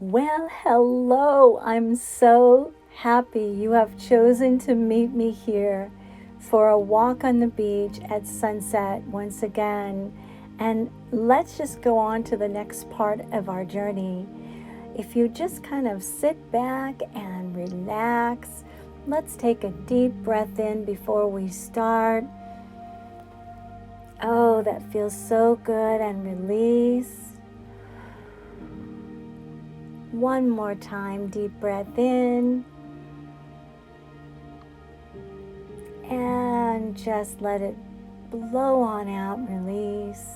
Well, hello. I'm so happy you have chosen to meet me here for a walk on the beach at sunset once again. And let's just go on to the next part of our journey. If you just kind of sit back and relax, let's take a deep breath in before we start. Oh, that feels so good, and release. One more time, deep breath in. And just let it blow on out, release.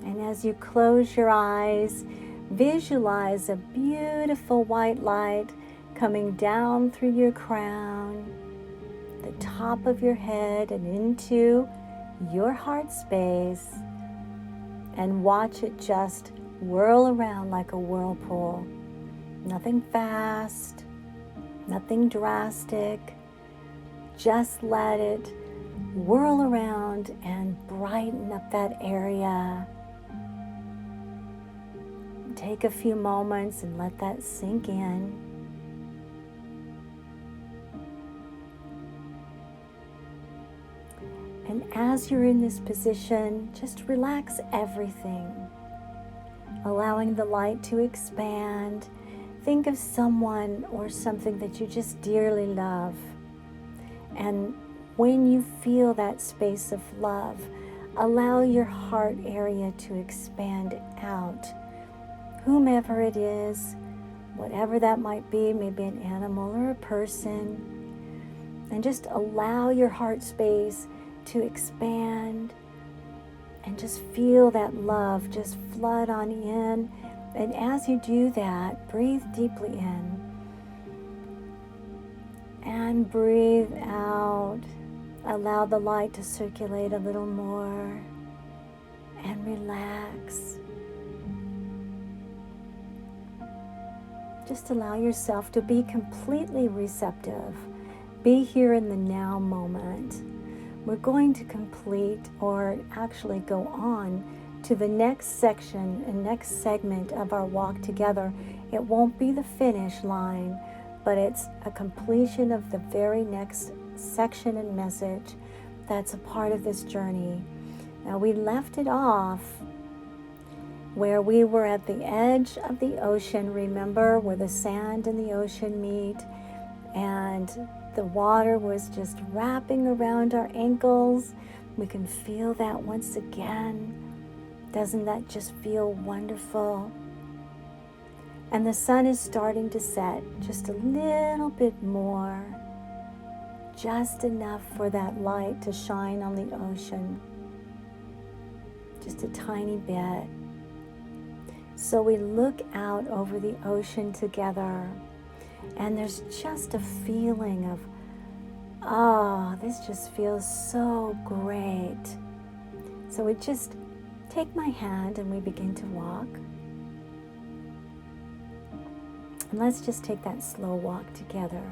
And as you close your eyes, visualize a beautiful white light coming down through your crown, the top of your head, and into your heart space. And watch it just whirl around like a whirlpool. Nothing fast, nothing drastic. Just let it whirl around and brighten up that area. Take a few moments and let that sink in. And as you're in this position, just relax everything, allowing the light to expand. Think of someone or something that you just dearly love. And when you feel that space of love, allow your heart area to expand out. Whomever it is, whatever that might be, maybe an animal or a person, and just allow your heart space to expand and just feel that love just flood on in. And as you do that, breathe deeply in and breathe out. Allow the light to circulate a little more and relax. Just allow yourself to be completely receptive. Be here in the now moment. We're going to complete, or actually go on to the next section and next segment of our walk together. It won't be the finish line, but it's a completion of the very next section and message that's a part of this journey. Now, we left it off where we were at the edge of the ocean, remember, where the sand and the ocean meet, and the water was just wrapping around our ankles. We can feel that once again. Doesn't that just feel wonderful? And the sun is starting to set just a little bit more, just enough for that light to shine on the ocean, just a tiny bit. So we look out over the ocean together, and there's just a feeling of, this just feels so great. So we just take my hand and we begin to walk. And let's just take that slow walk together,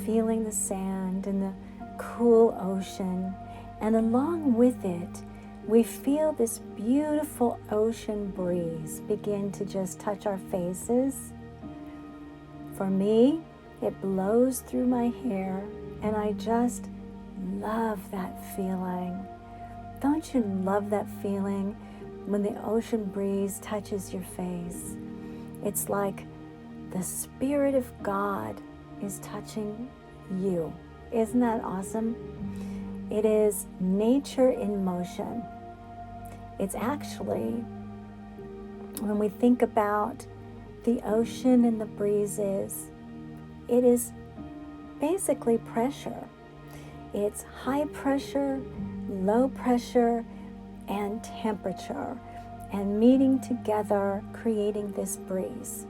feeling the sand and the cool ocean. And along with it, we feel this beautiful ocean breeze begin to just touch our faces. For me, it blows through my hair, and I just love that feeling. Don't you love that feeling when the ocean breeze touches your face? It's like the Spirit of God is touching you. Isn't that awesome? It is nature in motion. It's actually, when we think about the ocean and the breezes, it is basically pressure. It's high pressure, low pressure, and temperature, and meeting together, creating this breeze.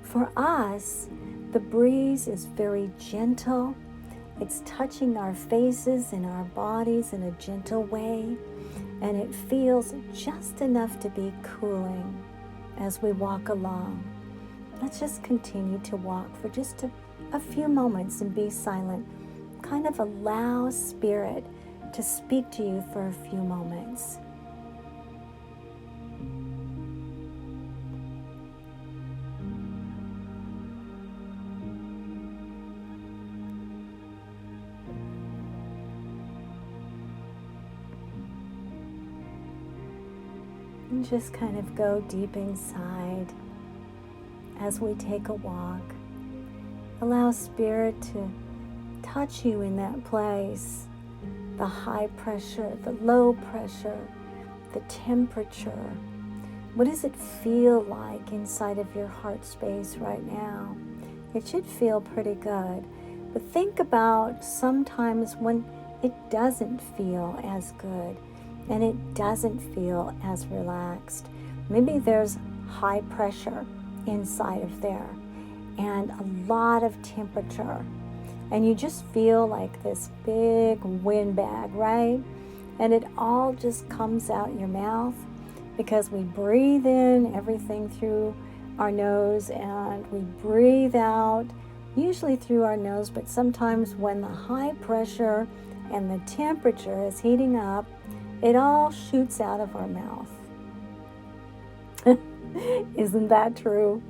For us, the breeze is very gentle. It's touching our faces and our bodies in a gentle way, and it feels just enough to be cooling as we walk along. Let's just continue to walk for just a few moments and be silent. Kind of allow Spirit to speak to you for a few moments. And just kind of go deep inside as we take a walk. Allow Spirit to touch you in that place. The high pressure, the low pressure, the temperature. What does it feel like inside of your heart space right now? It should feel pretty good. But think about sometimes when it doesn't feel as good and it doesn't feel as relaxed. Maybe there's high pressure inside of there and a lot of temperature. And you just feel like this big windbag, right? And it all just comes out your mouth because we breathe in everything through our nose and we breathe out usually through our nose, but sometimes when the high pressure and the temperature is heating up, it all shoots out of our mouth. Isn't that true?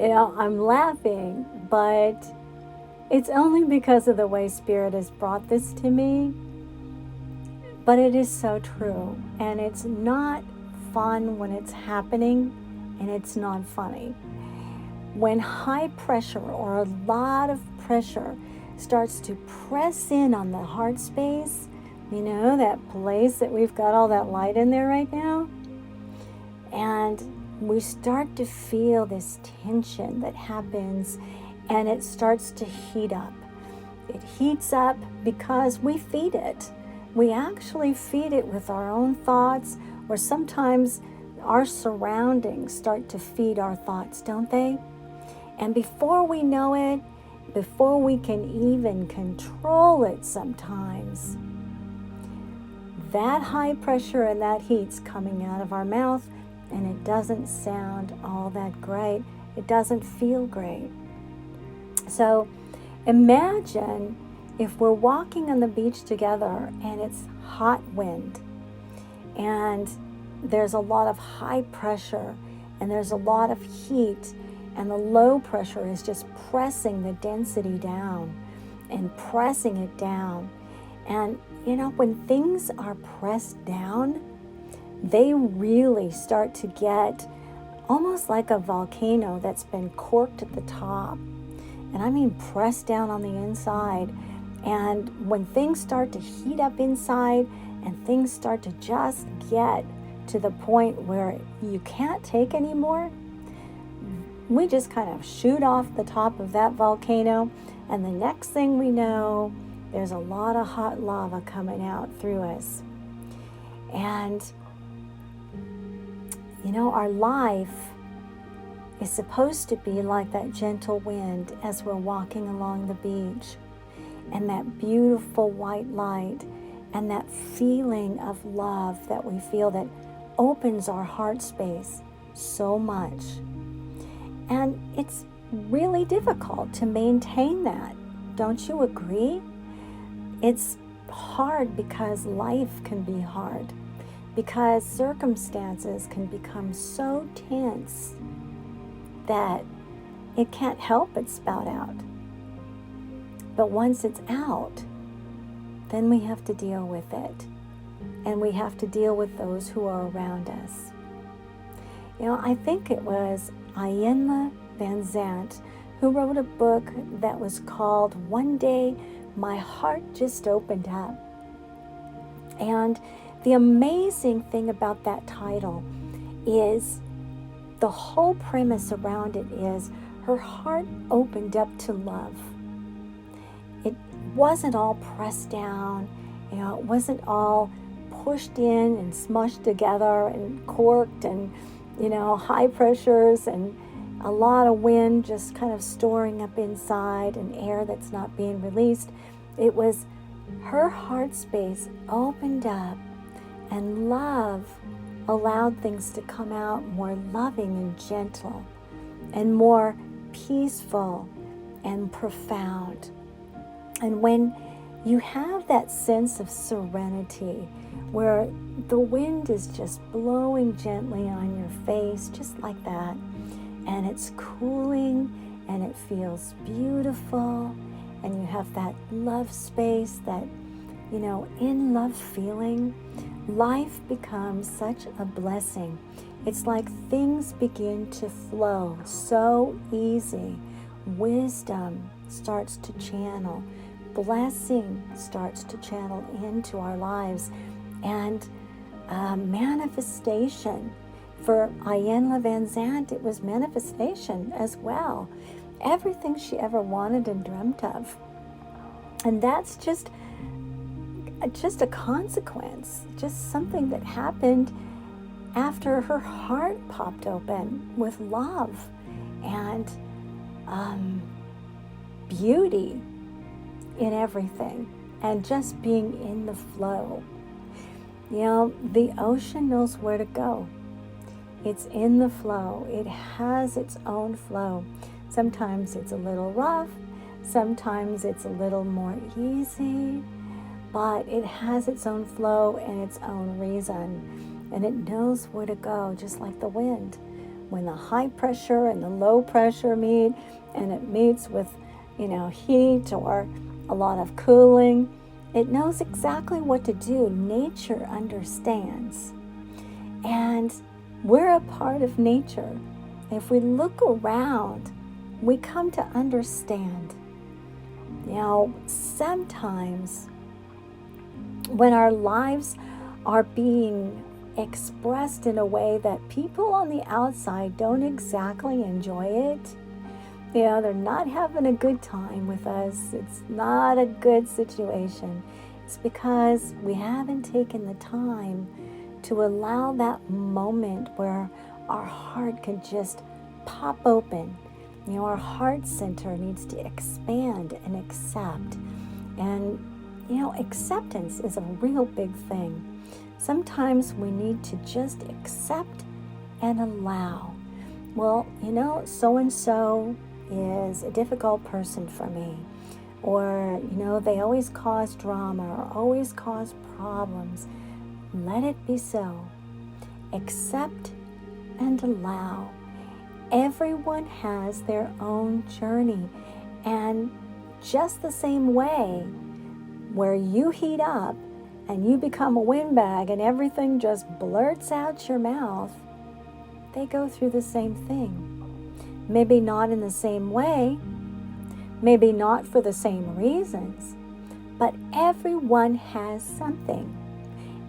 I'm laughing, but it's only because of the way Spirit has brought this to me. But it is so true. And it's not fun when it's happening, and it's not funny. When high pressure or a lot of pressure starts to press in on the heart space, that place that we've got all that light in there right now, and we start to feel this tension that happens, and it starts to heat up. It heats up because we feed it. We actually feed it with our own thoughts, or sometimes our surroundings start to feed our thoughts, don't they? And before we know it, before we can even control it sometimes, that high pressure and that heat's coming out of our mouth, and it doesn't sound all that great. It doesn't feel great. So imagine if we're walking on the beach together and it's hot wind and there's a lot of high pressure and there's a lot of heat, and the low pressure is just pressing the density down and pressing it down. And when things are pressed down, they really start to get almost like a volcano that's been corked at the top. And I mean pressed down on the inside. And when things start to heat up inside and things start to just get to the point where you can't take anymore, we just kind of shoot off the top of that volcano, and the next thing we know, there's a lot of hot lava coming out through us. And our life is supposed to be like that gentle wind as we're walking along the beach, and that beautiful white light and that feeling of love that we feel that opens our heart space so much. And it's really difficult to maintain that. Don't you agree? It's hard because life can be hard, because circumstances can become so tense that it can't help but spout out. But once it's out, then we have to deal with it. And we have to deal with those who are around us. I think it was Iyanla Vanzant who wrote a book that was called One Day My Heart Just Opened Up. And the amazing thing about that title is the whole premise around it is her heart opened up to love. It wasn't all pressed down, it wasn't all pushed in and smushed together and corked and, high pressures and a lot of wind just kind of storing up inside and air that's not being released. It was her heart space opened up, and love allowed things to come out more loving and gentle and more peaceful and profound. And when you have that sense of serenity where the wind is just blowing gently on your face, just like that, and it's cooling and it feels beautiful, and you have that love space, that, in love feeling, life becomes such a blessing. It's like things begin to flow so easy. Wisdom starts to channel. Blessing starts to channel into our lives. And manifestation. For Iyanla Van Zandt, it was manifestation as well. Everything she ever wanted and dreamt of. And that's just a consequence, just something that happened after her heart popped open with love and beauty in everything, and just being in the flow. The ocean knows where to go. It's in the flow. It has its own flow. Sometimes it's a little rough. Sometimes it's a little more easy. But it has its own flow and its own reason. And it knows where to go, just like the wind. When the high pressure and the low pressure meet, and it meets with, heat or a lot of cooling, it knows exactly what to do. Nature understands. And we're a part of nature. If we look around, we come to understand. Sometimes when our lives are being expressed in a way that people on the outside don't exactly enjoy it, they're not having a good time with us. It's not a good situation. It's because we haven't taken the time to allow that moment where our heart can just pop open. Our heart center needs to expand and accept. And, acceptance is a real big thing. Sometimes we need to just accept and allow. Well, so-and-so is a difficult person for me. Or, they always cause drama or always cause problems. Let it be so. Accept and allow. Everyone has their own journey. And just the same way, where you heat up and you become a windbag and everything just blurts out your mouth, they go through the same thing. Maybe not in the same way, maybe not for the same reasons, but everyone has something.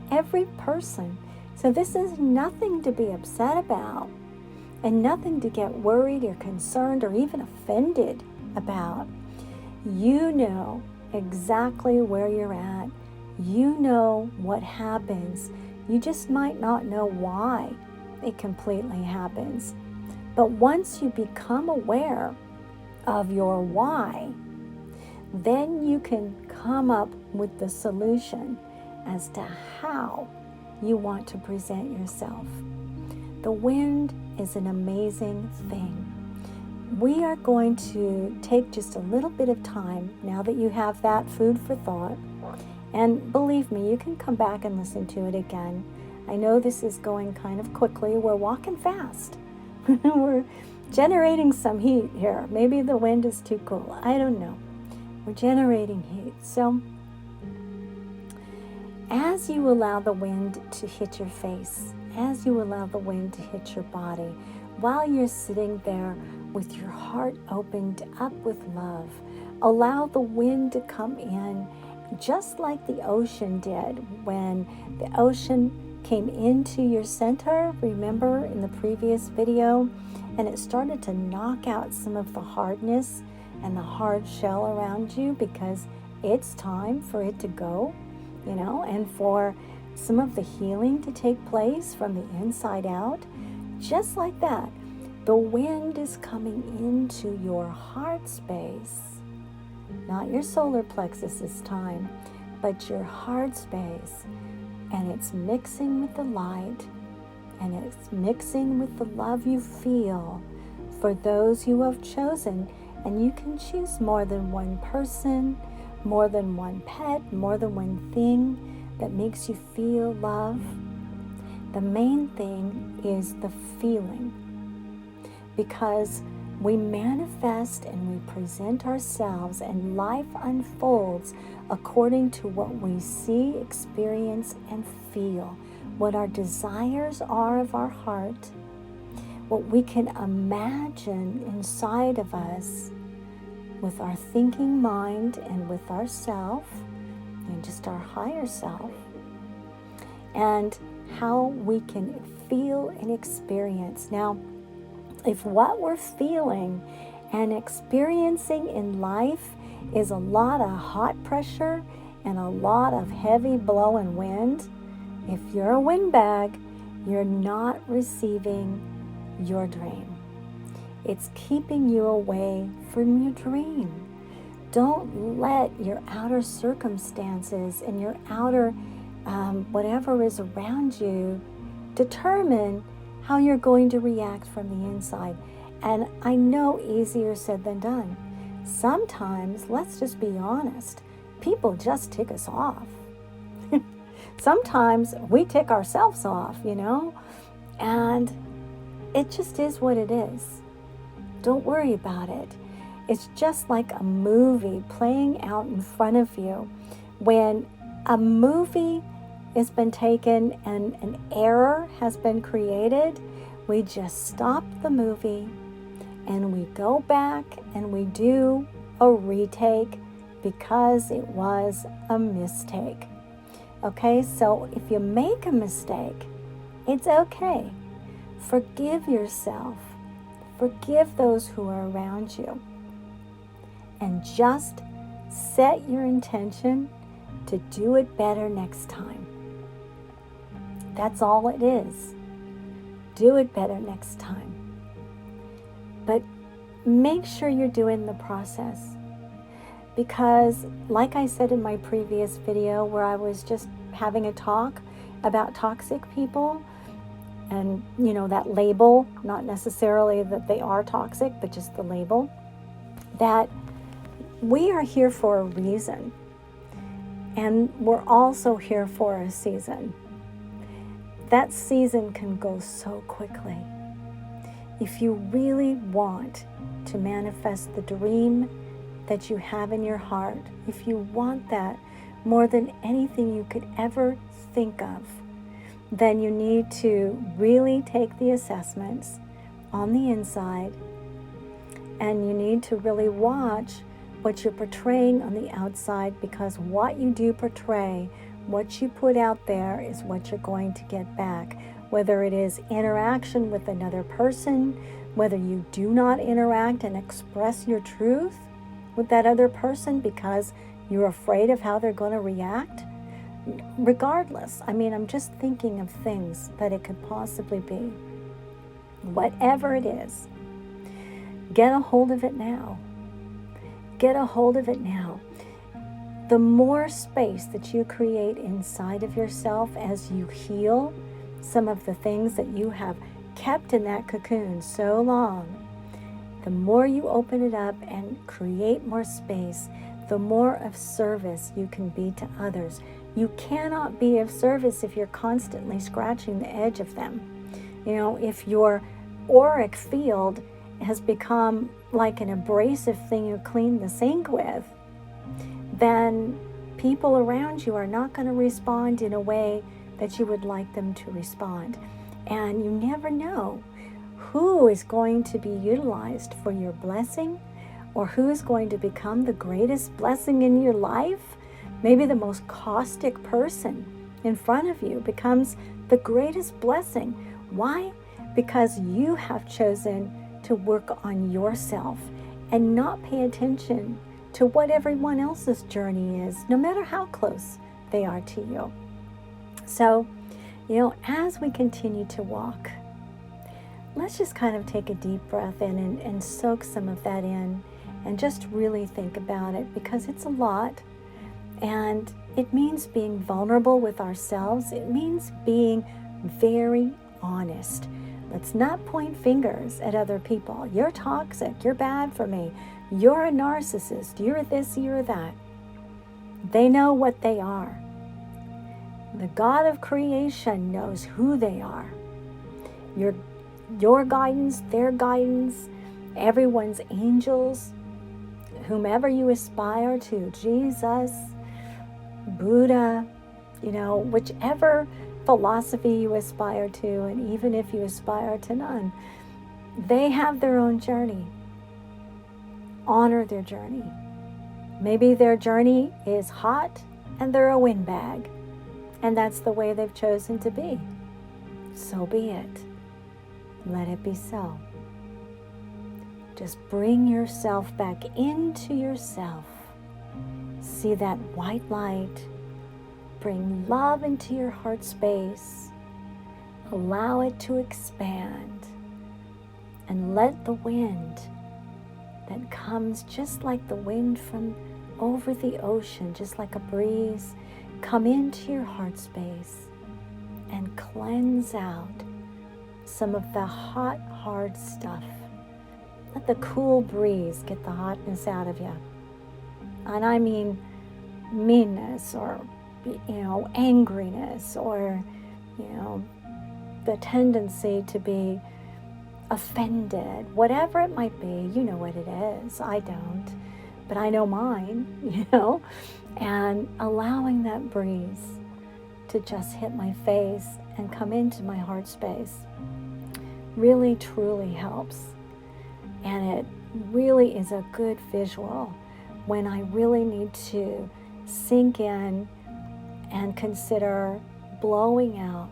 Every person. So this is nothing to be upset about, and nothing to get worried or concerned or even offended about. You know exactly where you're at. You know what happens. You just might not know why it completely happens. But once you become aware of your why, then you can come up with the solution as to how you want to present yourself. The wind is an amazing thing. We are going to take just a little bit of time now that you have that food for thought. And believe me, you can come back and listen to it again. I know this is going kind of quickly. We're walking fast. We're generating some heat here. Maybe the wind is too cool. I don't know. We're generating heat. So as you allow the wind to hit your face, as you allow the wind to hit your body, while you're sitting there with your heart opened up with love, allow the wind to come in just like the ocean did when the ocean came into your center, remember in the previous video, and it started to knock out some of the hardness and the hard shell around you because it's time for it to go, and for some of the healing to take place from the inside out. Just like that, the wind is coming into your heart space, not your solar plexus this time, but your heart space, and it's mixing with the light, and it's mixing with the love you feel for those you have chosen. And you can choose more than one person, more than one pet, more than one thing that makes you feel love. The main thing is the feeling, because We manifest and we present ourselves, and life unfolds according to what we see, experience, and feel, what our desires are of our heart, what we can imagine inside of us with our thinking mind and with ourself and just our higher self, and how we can feel and experience. Now, if what we're feeling and experiencing in life is a lot of hot pressure and a lot of heavy blowing wind, if you're a windbag, you're not receiving your dream. It's keeping you away from your dream. Don't let your outer circumstances and your outer whatever is around you determine how you're going to react from the inside. And I know easier said than done. Sometimes, let's just be honest, people just tick us off. Sometimes we tick ourselves off, and it just is what it is. Don't worry about it. It's just like a movie playing out in front of you. When a movie has been taken and an error has been created, we just stop the movie and we go back and we do a retake because it was a mistake. Okay, so if you make a mistake, it's okay. Forgive yourself. Forgive those who are around you. And just set your intention to do it better next time. That's all it is. Do it better next time. But make sure you're doing the process. Because, like I said in my previous video where I was just having a talk about toxic people, and that label, not necessarily that they are toxic, but just the label, that we are here for a reason. And we're also here for a season. That season can go so quickly. If you really want to manifest the dream that you have in your heart, if you want that more than anything you could ever think of, then you need to really take the assessments on the inside, and you need to really watch what you're portraying on the outside, because what you do portray, what you put out there, is what you're going to get back. Whether it is interaction with another person, whether you do not interact and express your truth with that other person because you're afraid of how they're going to react. Regardless, I'm just thinking of things that it could possibly be. Whatever it is, get a hold of it now. Get a hold of it now. The more space that you create inside of yourself as you heal some of the things that you have kept in that cocoon so long, the more you open it up and create more space, the more of service you can be to others. You cannot be of service if you're constantly scratching the edge of them. If your auric field has become like an abrasive thing you clean the sink with, then people around you are not going to respond in a way that you would like them to respond. And you never know who is going to be utilized for your blessing, or who is going to become the greatest blessing in your life. Maybe the most caustic person in front of you becomes the greatest blessing. Why? Because you have chosen to work on yourself and not pay attention to what everyone else's journey is, no matter how close they are to you. So, as we continue to walk, let's just kind of take a deep breath in and soak some of that in and just really think about it, because it's a lot. And it means being vulnerable with ourselves. It means being very honest. Let's not point fingers at other people. You're toxic. You're bad for me. You're a narcissist. You're this, you're that. They know what they are. The God of creation knows who they are. Your guidance, their guidance, everyone's angels, whomever you aspire to, Jesus, Buddha, whichever philosophy you aspire to, and even if you aspire to none, they have their own journey. Honor their journey. Maybe their journey is hot and they're a windbag, and that's the way they've chosen to be. So be it. Let it be so. Just bring yourself back into yourself. See that white light. Bring love into your heart space. Allow it to expand. And let the wind that comes just like the wind from over the ocean, just like a breeze, come into your heart space and cleanse out some of the hot, hard stuff. Let the cool breeze get the hotness out of you. And I mean meanness or, angriness or, the tendency to be offended, whatever it might be. You know what it is. I don't, but I know mine, and allowing that breeze to just hit my face and come into my heart space really, truly helps. And it really is a good visual when I really need to sink in and consider blowing out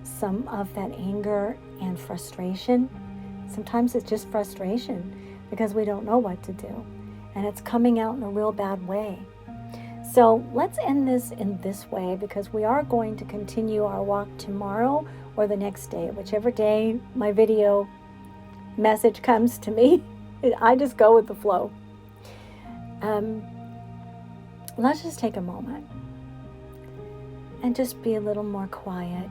some of that anger and frustration. Sometimes it's just frustration because we don't know what to do, and it's coming out in a real bad way. So let's end this in this way, because we are going to continue our walk tomorrow or the next day, whichever day my video message comes to me. I just go with the flow. Let's just take a moment and just be a little more quiet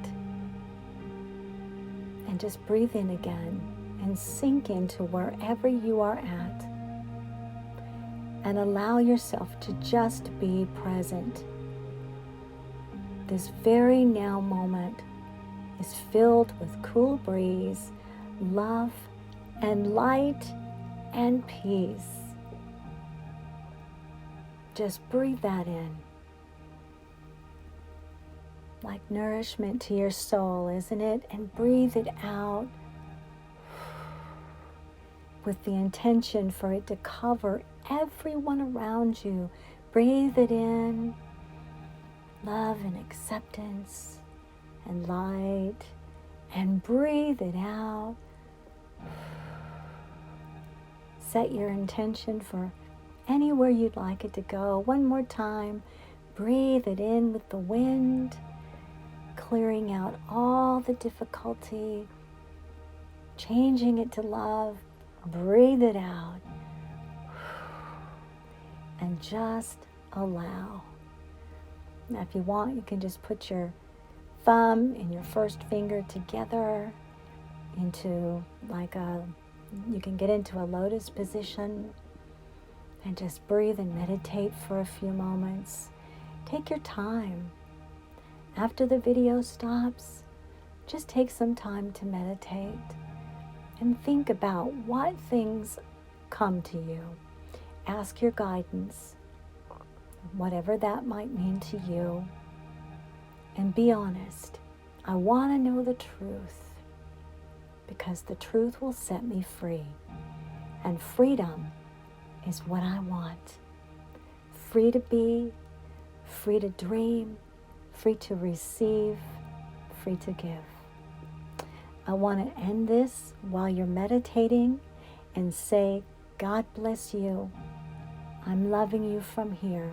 and just breathe in again and sink into wherever you are at, and allow yourself to just be present. This very now moment is filled with cool breeze, love, and light and peace. Just breathe that in. Like nourishment to your soul, isn't it? And breathe it out with the intention for it to cover everyone around you. Breathe it in, love and acceptance and light, and breathe it out. Set your intention for anywhere you'd like it to go. One more time. Breathe it in with the wind, clearing out all the difficulty, changing it to love. Breathe it out. And just allow. Now, if you want, you can just put your thumb and your first finger together into you can get into a lotus position and just breathe and meditate for a few moments. Take your time. After the video stops, just take some time to meditate and think about what things come to you. Ask your guidance, whatever that might mean to you, and be honest. I want to know the truth, because the truth will set me free. And freedom is what I want. Free to be, free to dream, free to receive, free to give. I want to end this while you're meditating and say, God bless you. I'm loving you from here.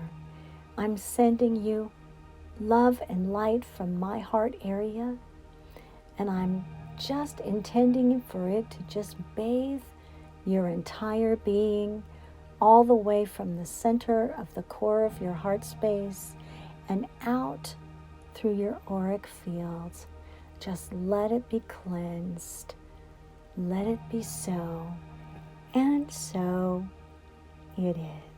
I'm sending you love and light from my heart area, and I'm just intending for it to just bathe your entire being, all the way from the center of the core of your heart space and out through your auric fields. Just let it be cleansed. Let it be so. And so it is.